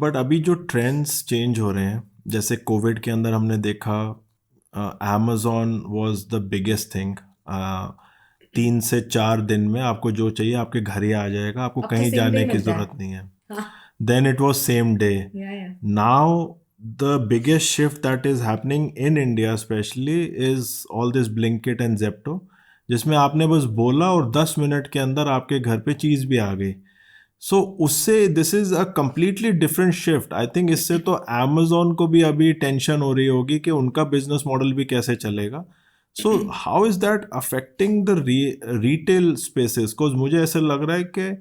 But अभी जो trends change हो रहे हैं, जैसे कोविड के अंदर हमने देखा Amazon was the biggest thing. 3 से 4 दिन में आपको जो चाहिए आपके घर ही आ जाएगा, आपको अब तो कहीं सेम डे जाने की मिलता है। ज़रूरत नहीं है। हाँ। Then it was same day. या Now the biggest shift that is happening in India especially is all this Blinkit and Zepto, जिसमें आपने बस बोला और 10 मिनट के अंदर आपके घर पे चीज़ भी आ गई। सो उससे this is a completely different shift. I think इससे तो अमेजोन को भी अभी टेंशन हो रही होगी कि उनका बिजनेस मॉडल भी कैसे चलेगा। So how is that affecting the retail spaces? Because मुझे ऐसा लग रहा है कि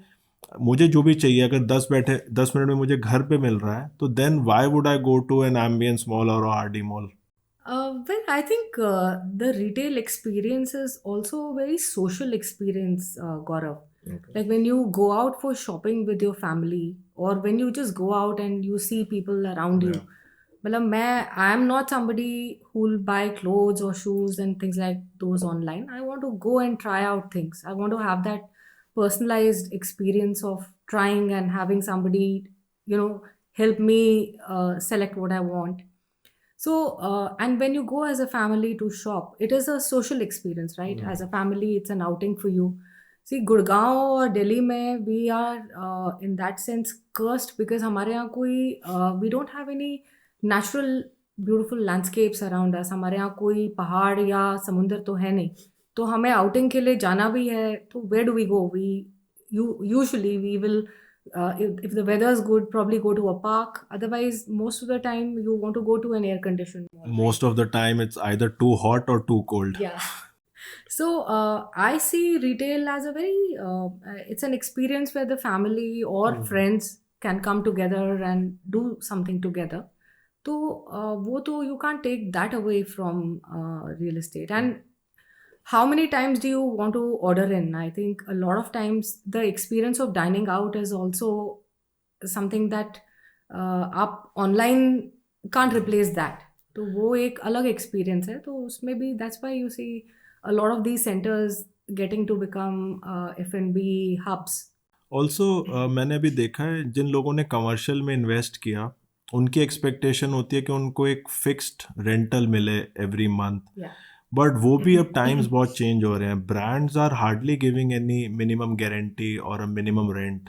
मुझे जो भी चाहिए अगर 10 मिनट में मुझे घर पे मिल रहा है, तो then why would I go to an Ambience mall और R D mall? Well, I think the retail experience is also a very social experience, Gaurav. Okay. Like when you go out for shopping with your family, or when you just go out and you see people around you. Yeah. मतलब मैं I am not somebody who will buy clothes or shoes and things like those online. I want to go and try out things. I want to have that personalized experience of trying and having somebody, help me select what I want. So, and when you go as a family to shop, it is a social experience, right? As a family, it's an outing for you. See, Gurgaon or Delhi में we are in that sense cursed because हमारे यहाँ कोई we don't have any natural beautiful landscapes around us. हमारे यहाँ कोई पहाड़ या समुंदर तो है नहीं. तो हमें outing के लिए जाना भी है. तो where do we go? Usually we will if the weather is good, probably go to a park. Otherwise, most of the time you want to go to an air conditioned mall, right? Most of the time it's either too hot or too cold. Yeah. So I see retail as a very it's an experience where the family or friends can come together and do something together. तो वो तो you can't take that away from real estate. And how many times do you want to order in? I think a lot of times the experience of dining out is also something that आप online can't replace that. तो वो एक अलग experience है. तो उसमें भी that's why you see a lot of these centers getting to become F&B hubs. Also मैंने अभी देखा है जिन लोगों ने कमर्शियल में इन्वेस्ट किया, उनकी एक्सपेक्टेशन होती है कि उनको एक फिक्स्ड रेंटल मिले एवरी मंथ। Yeah. बट वो भी अब टाइम्स बहुत चेंज हो रहे हैं। Brands are hardly giving any minimum guarantee और अ मिनिमम रेंट।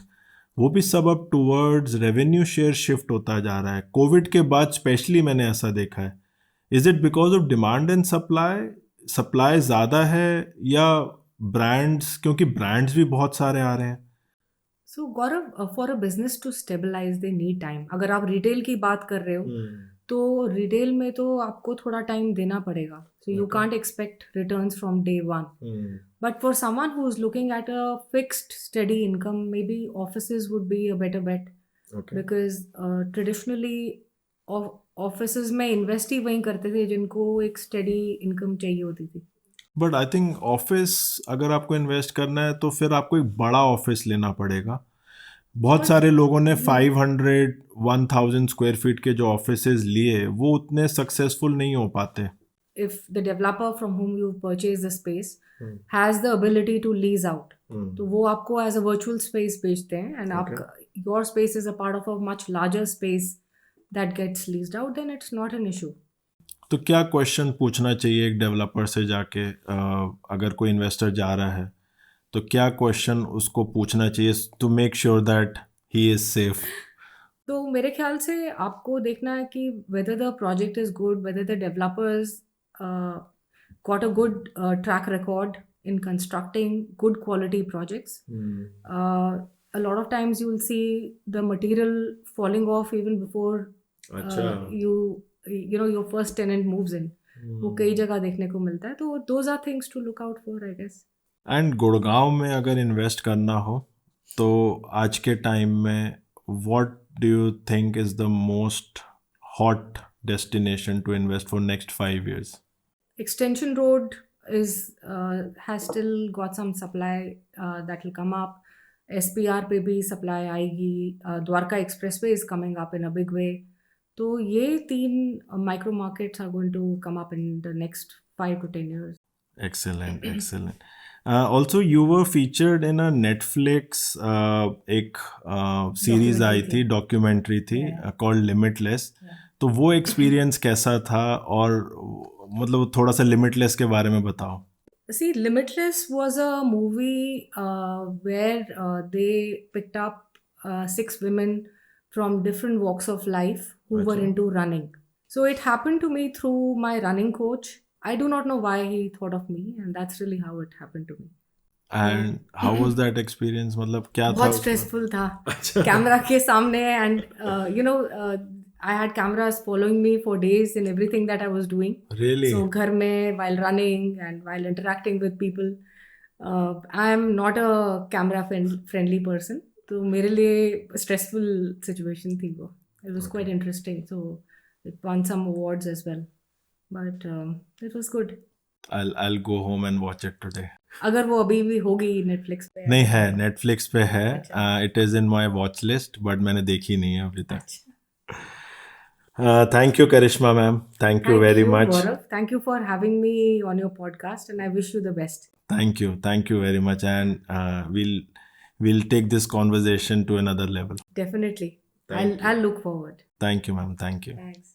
वो भी सब अब टूवर्ड्स रेवेन्यू शेयर शिफ्ट होता जा रहा है। कोविड के बाद स्पेशली मैंने ऐसा देखा है। Is it because of demand and supply? Supply ज़्यादा है या ब्रांड्स, क्योंकि ब्रांड्स भी बहुत सारे आ रहे हैं। So Gaurav for a business to stabilize they need time. अगर आप रिटेल की बात कर रहे हो तो रिटेल में तो आपको थोड़ा टाइम देना पड़ेगा. So you Okay. Can't expect returns from day one. But for someone who's looking at a fixed, steady income, maybe offices would be a better bet. Okay. Because traditionally, offices में invest ही वही करते थे जिनको एक steady income चाहिए होती थी. But I think office अगर आपको इन्वेस्ट करना है तो फिर आपको एक बड़ा ऑफिस लेना पड़ेगा। बहुत और सारे लोगों ने 500 1000 स्क्वायर फीट के जो ऑफिसेज लिए वो उतने सक्सेसफुल नहीं हो पाते। if the developer from whom you purchase the space has the ability to lease out, तो वो आपको as a virtual space बेचते हैं and आप your space is a part of a much larger space that gets leased out, then it's not an issue. तो क्या question पूछना चाहिए एक डेवलपर से जाके, अगर कोई इन्वेस्टर जा रहा है तो क्या क्वेश्चन उसको पूछना चाहिए to make sure that he is safe? तो मेरे ख्याल से आपको देखना है कि whether the project is good, whether the developers got a good track record in constructing good quality projects. A lot of times you will see the material falling off even before अच्छा। your first tenant moves in. वो कई जगह देखने को मिलता है. तो those are things to look out for, I guess. And Gurgaon में अगर इन्वेस्ट करना हो तो आज के टाइम में what do you think is the most hot destination to invest for next 5 years? Extension Road is has still got some supply that will come up. SPR पे भी supply आएगी. Dwarka Expressway is coming up in a big way. तो ये 3 micro markets are going to come up in the next 5 to 10 years. Excellent, excellent. Also, you were featured in a Netflix एक series documentary आई थी। थी, documentary थी Yeah, called limitless. yeah. तो वो experience कैसा था, और मतलब थोड़ा सा लिमिटलेस के बारे में बताओ। See, Limitless was a movie where they picked up 6 women from different walks of life who were अच्छा। into running. So it happened to me through my running coach. I do not know why he thought of me, and that's really how it happened to me. So and how was that experience, मतलब क्या था बहुत उसमें? Stressful था अच्छा। Camera के सामने and you know I had cameras following me for days in everything that I was doing really? So घर में while running and while interacting with people I am not a camera friendly person तो मेरे लिए stressful situation थी वो it was okay. Quite interesting so it won some awards as well but it was good I'll go home and watch it today. अगर वो अभी भी होगी नेटफ्लिक्स पे नहीं, तो है नेटफ्लिक्स पे है। अच्छा it is in my watch list, but मैंने देखी नहीं है अभी तक। अच्छा thank you Karishma ma'am, thank you Thank very you, much. Gaurav. Thank you for having me on your podcast, and I wish you the best. Thank you very much, and we'll take this conversation to another level. Definitely. Thank I'll you. look forward. Thank you, ma'am. Thank you. Thanks.